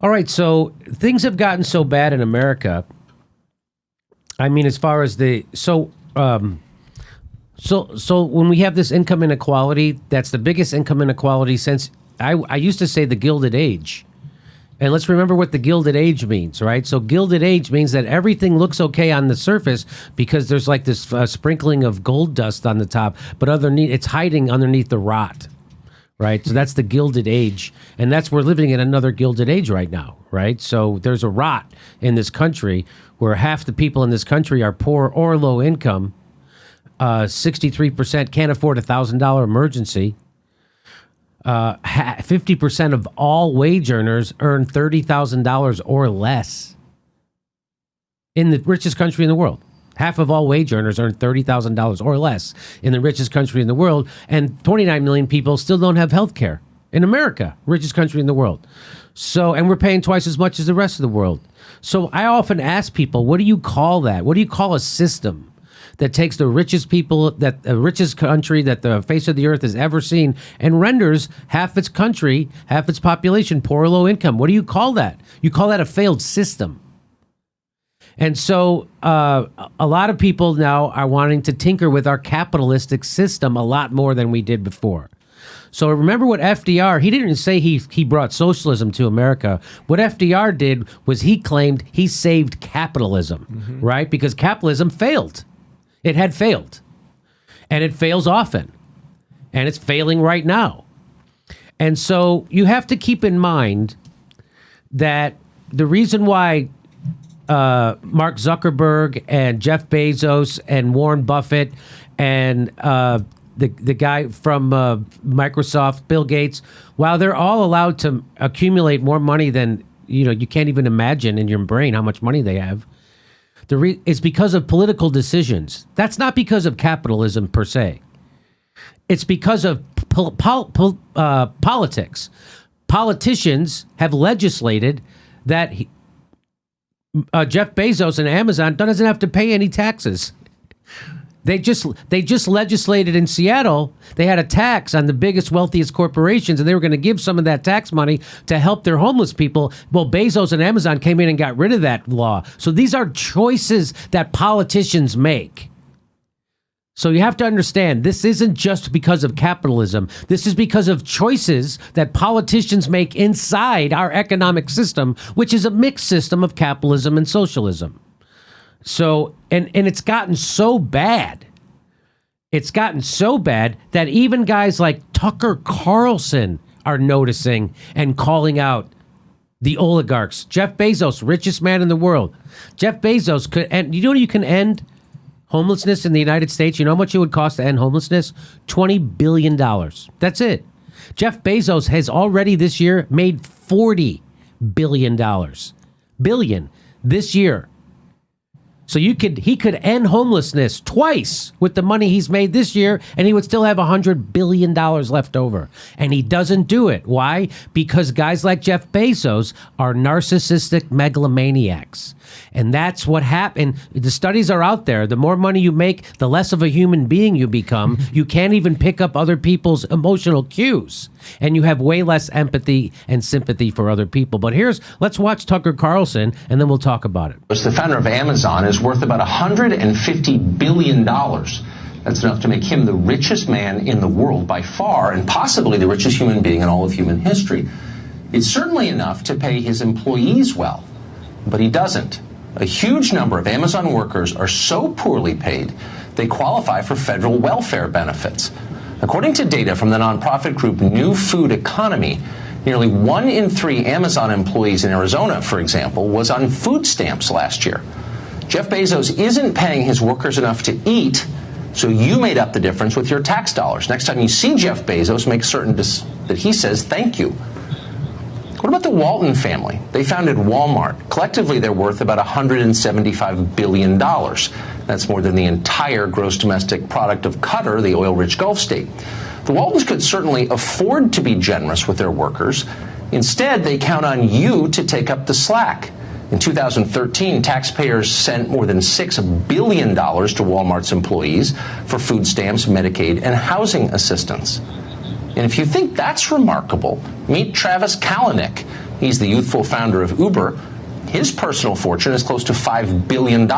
All right, so things have gotten so bad in America. I mean, as far as so when we have this income inequality, that's the biggest income inequality since I used to say the Gilded Age. And let's remember what the Gilded Age means, right? So Gilded Age means that everything looks okay on the surface because there's like this sprinkling of gold dust on the top, but underneath it's hiding underneath the rot, right? So that's the Gilded Age, and we're living in another Gilded Age right now, right? So there's a rot in this country where half the people in this country are poor or low income. 63% can't afford $1,000 emergency. 50% of all wage earners earn $30,000 or less in the richest country in the world. Half of all wage earners earn $30,000 or less in the richest country in the world, and 29 million people still don't have health care in America, richest country in the world. So, and we're paying twice as much as the rest of the world. So I often ask people, what do you call that? What do you call a system that takes the richest people, that the richest country that the face of the earth has ever seen, and renders half its country, half its population, poor or low income? What do you call that? You call that a failed system. And so a lot of people now are wanting to tinker with our capitalistic system a lot more than we did before. So remember what FDR, he didn't say he brought socialism to America. What FDR did was he claimed he saved capitalism, right? Because capitalism failed. It had failed, and it fails often, and it's failing right now. And so you have to keep in mind that the reason why Mark Zuckerberg and Jeff Bezos and Warren Buffett and the guy from Microsoft, Bill Gates, while they're all allowed to accumulate more money than you can't even imagine in your brain how much money they have, it's because of political decisions. That's not because of capitalism per se. It's because of politics. Politicians have legislated that Jeff Bezos and Amazon doesn't have to pay any taxes. They just legislated in Seattle. They had a tax on the biggest, wealthiest corporations, and they were going to give some of that tax money to help their homeless people. Well, Bezos and Amazon came in and got rid of that law. So these are choices that politicians make. So you have to understand, this isn't just because of capitalism. This is because of choices that politicians make inside our economic system, which is a mixed system of capitalism and socialism. So, and it's gotten so bad. It's gotten so bad that even guys like Tucker Carlson are noticing and calling out the oligarchs. Jeff Bezos, richest man in the world. Jeff Bezos could, and you can end homelessness in the United States. You know how much it would cost to end homelessness? $20 billion. That's it. Jeff Bezos has already this year made $40 billion. Billion this year. So he could end homelessness twice with the money he's made this year, and he would still have $100 billion left over. And he doesn't do it. Why? Because guys like Jeff Bezos are narcissistic megalomaniacs. And that's what happened. The studies are out there. The more money you make, the less of a human being you become. You can't even pick up other people's emotional cues. And you have way less empathy and sympathy for other people. But let's watch Tucker Carlson, and then we'll talk about it. The founder of Amazon is worth about $150 billion. That's enough to make him the richest man in the world by far, and possibly the richest human being in all of human history. It's certainly enough to pay his employees well, but he doesn't. A huge number of Amazon workers are so poorly paid, they qualify for federal welfare benefits. According to data from the nonprofit group New Food Economy, nearly 1 in 3 Amazon employees in Arizona, for example, was on food stamps last year. Jeff Bezos isn't paying his workers enough to eat, so you made up the difference with your tax dollars. Next time you see Jeff Bezos, make certain that he says thank you. What about the Walton family? They founded Walmart. Collectively, they're worth about $175 billion. That's more than the entire gross domestic product of Qatar, the oil-rich Gulf state. The Waltons could certainly afford to be generous with their workers. Instead, they count on you to take up the slack. In 2013, taxpayers sent more than $6 billion to Walmart's employees for food stamps, Medicaid, and housing assistance. And if you think that's remarkable, meet Travis Kalanick. He's the youthful founder of Uber. His personal fortune is close to $5 billion.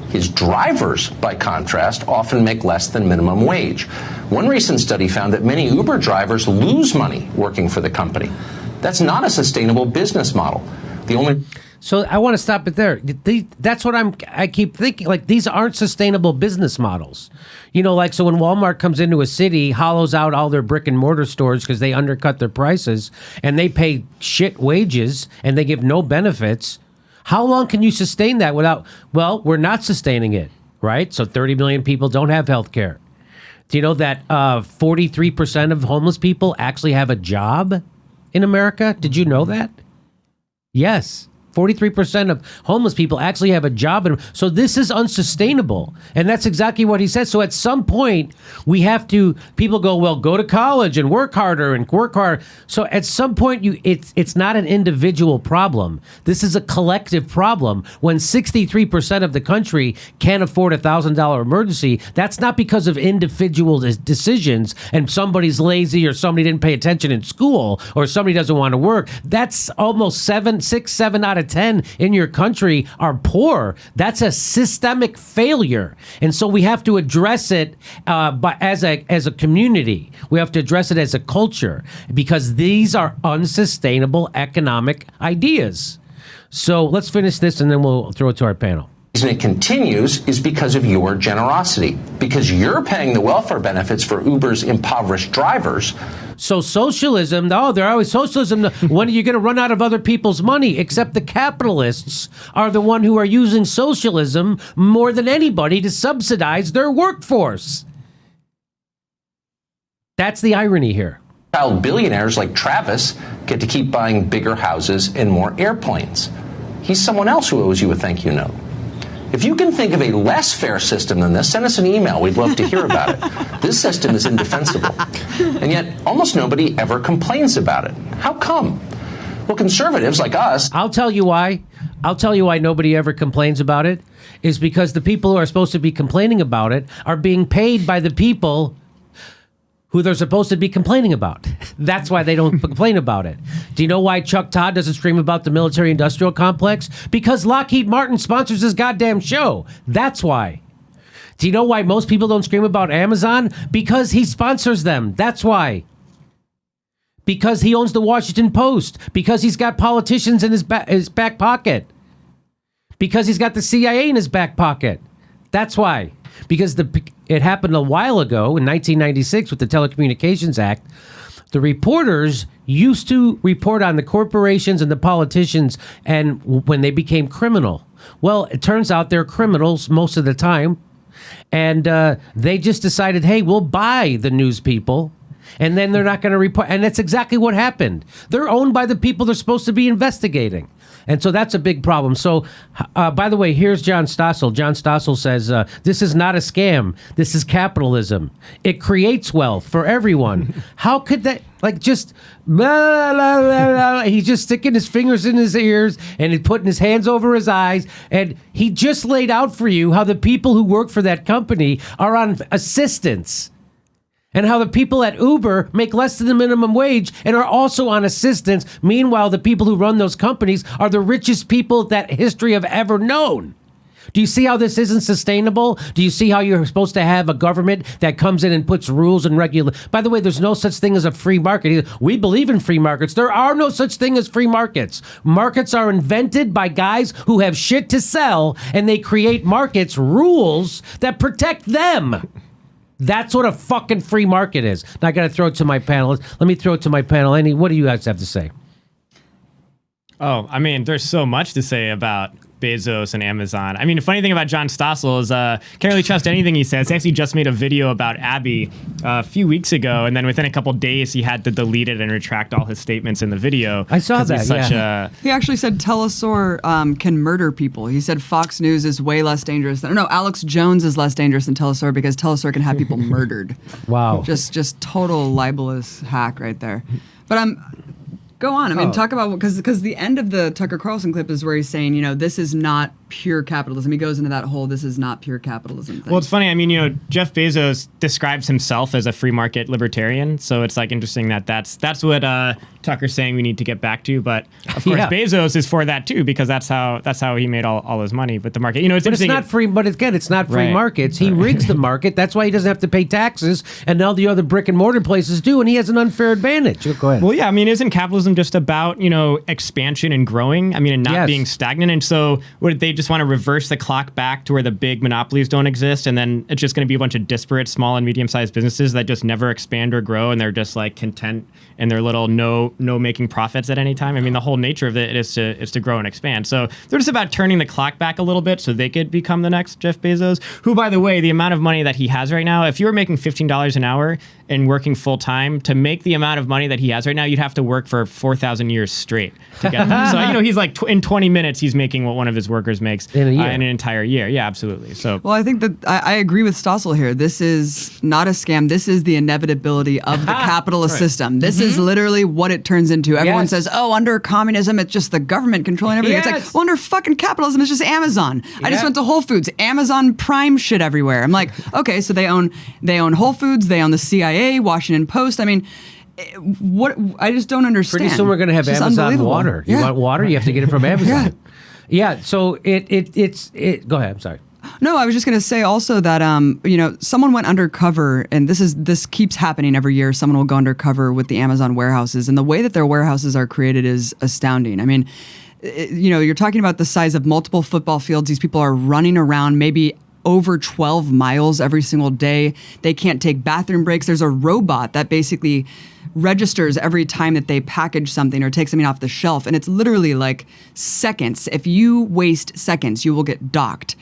His drivers, by contrast, often make less than minimum wage. One recent study found that many Uber drivers lose money working for the company. That's not a sustainable business model. The only So I want to stop it there. That's what I keep thinking. Like, these aren't sustainable business models. You know, like, so when Walmart comes into a city, hollows out all their brick and mortar stores because they undercut their prices and they pay shit wages and they give no benefits. How long can you sustain that without, well, we're not sustaining it, right? So 30 million people don't have health care. Do you know that 43% of homeless people actually have a job in America? Did you know that? Yes. 43% of homeless people actually have a job. So this is unsustainable. And that's exactly what he said. So at some point, we have to, people go, well, go to college and work harder and work hard. So at some point, it's not an individual problem. This is a collective problem. When 63% of the country can't afford a $1,000 emergency, that's not because of individual decisions and somebody's lazy or somebody didn't pay attention in school or somebody doesn't want to work. That's almost 6, 7 out of 10 in your country are poor. That's a systemic failure. And so we have to address it as a community. We have to address it as a culture because these are unsustainable economic ideas. So let's finish this and then we'll throw it to our panel. The reason it continues is because of your generosity, because you're paying the welfare benefits for Uber's impoverished drivers. So socialism, they're always socialism. When are you going to run out of other people's money? Except the capitalists are the one who are using socialism more than anybody to subsidize their workforce. That's the irony here. Child billionaires like Travis get to keep buying bigger houses and more airplanes. He's someone else who owes you a thank you note. If you can think of a less fair system than this, send us an email. We'd love to hear about it. This system is indefensible. And yet, almost nobody ever complains about it. How come? Well, conservatives like us... I'll tell you why. I'll tell you why nobody ever complains about it. Is because the people who are supposed to be complaining about it are being paid by the people who they're supposed to be complaining about. That's why they don't complain about it. Do you know why Chuck Todd doesn't scream about the military-industrial complex? Because Lockheed Martin sponsors his goddamn show. That's why. Do you know why most people don't scream about Amazon? Because he sponsors them. That's why. Because he owns the Washington Post. Because he's got politicians in his back pocket. Because he's got the CIA in his back pocket. That's why. Because it happened a while ago in 1996 with the Telecommunications Act. The reporters used to report on the corporations and the politicians and when they became criminal. Well, it turns out they're criminals most of the time. And they just decided, hey, we'll buy the news people. And then they're not going to report. And that's exactly what happened. They're owned by the people they're supposed to be investigating. And so that's a big problem. So, by the way, here's John Stossel. John Stossel says, this is not a scam. This is capitalism. It creates wealth for everyone. How could that, like, just, blah, blah, blah, blah. He's just sticking his fingers in his ears and he's putting his hands over his eyes. And he just laid out for you how the people who work for that company are on assistance. And how the people at Uber make less than the minimum wage and are also on assistance. Meanwhile, the people who run those companies are the richest people that history have ever known. Do you see how this isn't sustainable? Do you see how you're supposed to have a government that comes in and puts rules and regulations? By the way, there's no such thing as a free market. We believe in free markets. There are no such thing as free markets. Markets are invented by guys who have shit to sell, and they create markets, rules that protect them. That's what a fucking free market is. Now I got to throw it to my panel. Let me throw it to my panel. What do you guys have to say? Oh, I mean, there's so much to say about Bezos and Amazon. I mean, the funny thing about John Stossel is can't really trust anything he says. He actually just made a video about Abby a few weeks ago, and then within a couple of days, he had to delete it and retract all his statements in the video. I saw that, He actually said Telesur can murder people. He said Fox News is way less dangerous. No, Alex Jones is less dangerous than Telesur because Telesur can have people murdered. Wow. Just total libelous hack right there. But go on. I mean, talk about, because the end of the Tucker Carlson clip is where he's saying, this is not pure capitalism. He goes into that whole "this is not pure capitalism" thing. Well, it's funny. I mean, Jeff Bezos describes himself as a free market libertarian, so it's like interesting that that's what Tucker's saying we need to get back to. But of course, Bezos is for that too, because that's how he made all his money with the market. It's but interesting. It's not free. But again, it's not free markets. He rigs the market. That's why he doesn't have to pay taxes, and all the other brick and mortar places do, and he has an unfair advantage. Go ahead. Well, yeah. I mean, isn't capitalism just about expansion and growing? I mean, and not being stagnant. And so, would they just want to reverse the clock back to where the big monopolies don't exist, and then it's just going to be a bunch of disparate small and medium-sized businesses that just never expand or grow, and they're just like content in their little no making profits at any time? I mean, the whole nature of it is to grow and expand. So they're just about turning the clock back a little bit so they could become the next Jeff Bezos, who, by the way, the amount of money that he has right now, if you were making $15 an hour and working full time, to make the amount of money that he has right now, you'd have to work for 4,000 years straight to get that. So, he's like in 20 minutes, he's making what one of his workers makes in an entire year. Yeah, absolutely. So, well, I think that I agree with Stossel here. This is not a scam. This is the inevitability of the capitalist system. This is literally what it turns into. Everyone says, oh, under communism, it's just the government controlling everything. It's like, well, under fucking capitalism, it's just Amazon. I just went to Whole Foods. Amazon Prime shit everywhere. I'm like, okay, so they own Whole Foods. They own the CIA, Washington Post. I mean, what? I just don't understand. Pretty soon we're going to have Amazon water. You want water? You have to get it from Amazon. Yeah. So it's. Go ahead. I'm sorry. No, I was just going to say also that someone went undercover, and this keeps happening every year. Someone will go undercover with the Amazon warehouses, and the way that their warehouses are created is astounding. I mean, you're talking about the size of multiple football fields. These people are running around maybe over 12 miles every single day. They can't take bathroom breaks. There's a robot that basically registers every time that they package something or take something off the shelf, and it's literally like seconds. If you waste seconds, you will get docked.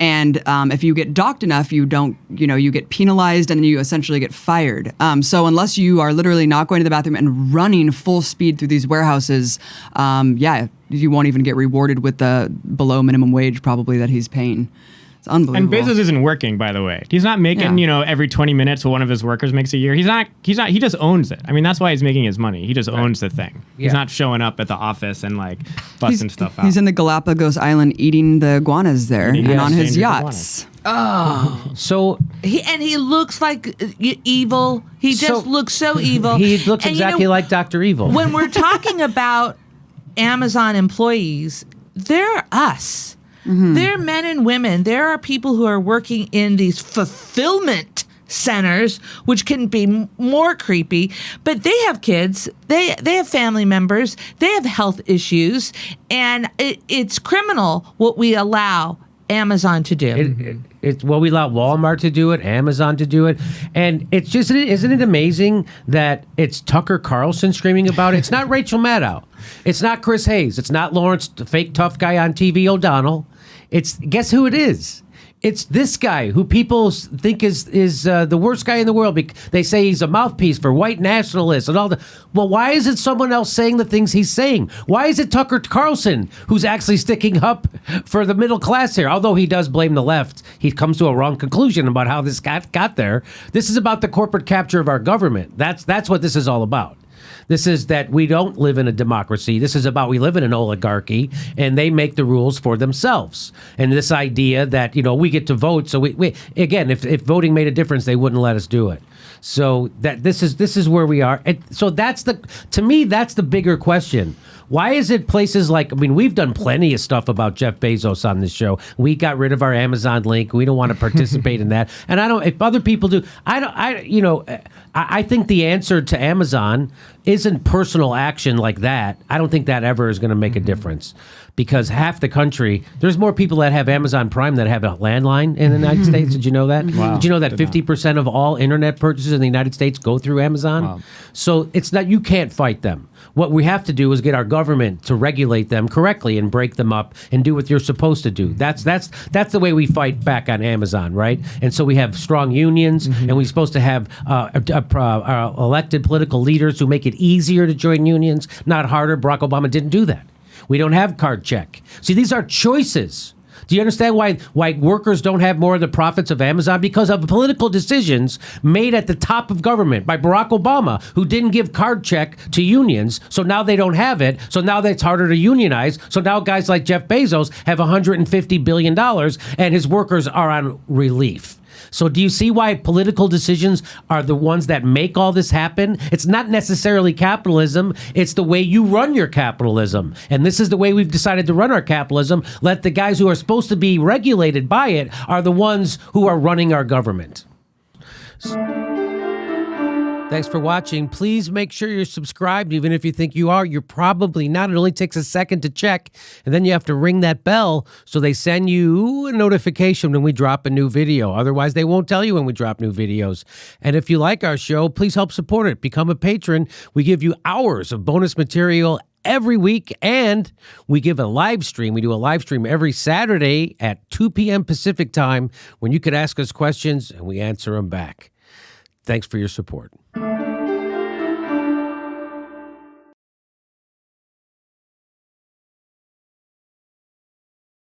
And if you get docked enough, you get penalized and you essentially get fired. So unless you are literally not going to the bathroom and running full speed through these warehouses, you won't even get rewarded with the below minimum wage probably that he's paying. It's unbelievable. And Bezos isn't working, by the way. He's not making, every 20 minutes what one of his workers makes a year. He just owns it. I mean, that's why he's making his money. He just owns the thing. Yeah. He's not showing up at the office and like busting stuff out. He's in the Galapagos Island eating the iguanas there and on his yachts. Oh, so he looks like evil. He just looks so evil. He looks exactly like Dr. Evil. When we're talking about Amazon employees, they're us. Mm-hmm. They're men and women. There are people who are working in these fulfillment centers, which can be more creepy, but they have kids, they have family members, they have health issues, and it's criminal what we allow Amazon to do. We allow Walmart to do it, Amazon to do it, and it's just, isn't it amazing that it's Tucker Carlson screaming about it? It's not Rachel Maddow, it's not Chris Hayes, it's not Lawrence, the fake tough guy on TV O'Donnell. Guess who it is? It's this guy who people think is the worst guy in the world. They say he's a mouthpiece for white nationalists and all the. Well, why is it someone else saying the things he's saying? Why is it Tucker Carlson who's actually sticking up for the middle class here? Although he does blame the left, he comes to a wrong conclusion about how this got there. This is about the corporate capture of our government. That's what this is all about. This is that we don't live in a democracy. This is about we live in an oligarchy, and they make the rules for themselves. And this idea that, we get to vote. So we again, if voting made a difference, they wouldn't let us do it. So that this is where we are. And so to me, that's the bigger question. Why is it places like, we've done plenty of stuff about Jeff Bezos on this show. We got rid of our Amazon link. We don't want to participate in that. And if other people do, I think the answer to Amazon isn't personal action like that. I don't think that ever is going to make a difference, because half the country, there's more people that have Amazon Prime that have a landline in the United States. Did you know that? Wow. Did you know that 50% of all internet purchases in the United States go through Amazon? Wow. So it's not, you can't fight them. What we have to do is get our government to regulate them correctly and break them up and do what you're supposed to do. That's the way we fight back on Amazon, right? And so we have strong unions, and we're supposed to have elected political leaders who make it easier to join unions, not harder. Barack Obama didn't do that. We don't have card check. See, these are choices. Do you understand why workers don't have more of the profits of Amazon? Because of political decisions made at the top of government by Barack Obama, who didn't give card check to unions. So now they don't have it. So now it's harder to unionize. So now guys like Jeff Bezos have $150 billion and his workers are on relief. So do you see why political decisions are the ones that make all this happen? It's not necessarily capitalism. It's the way you run your capitalism. And this is the way we've decided to run our capitalism. Let the guys who are supposed to be regulated by it are the ones who are running our government. Thanks for watching. Please make sure you're subscribed. Even if you think you are, you're probably not. It only takes a second to check, and then you have to ring that bell so they send you a notification when we drop a new video. Otherwise, they won't tell you when we drop new videos. And if you like our show, please help support it. Become a patron. We give you hours of bonus material every week, and we give a live stream. We do a live stream every Saturday at 2 p.m. Pacific time when you could ask us questions, and we answer them back. Thanks for your support.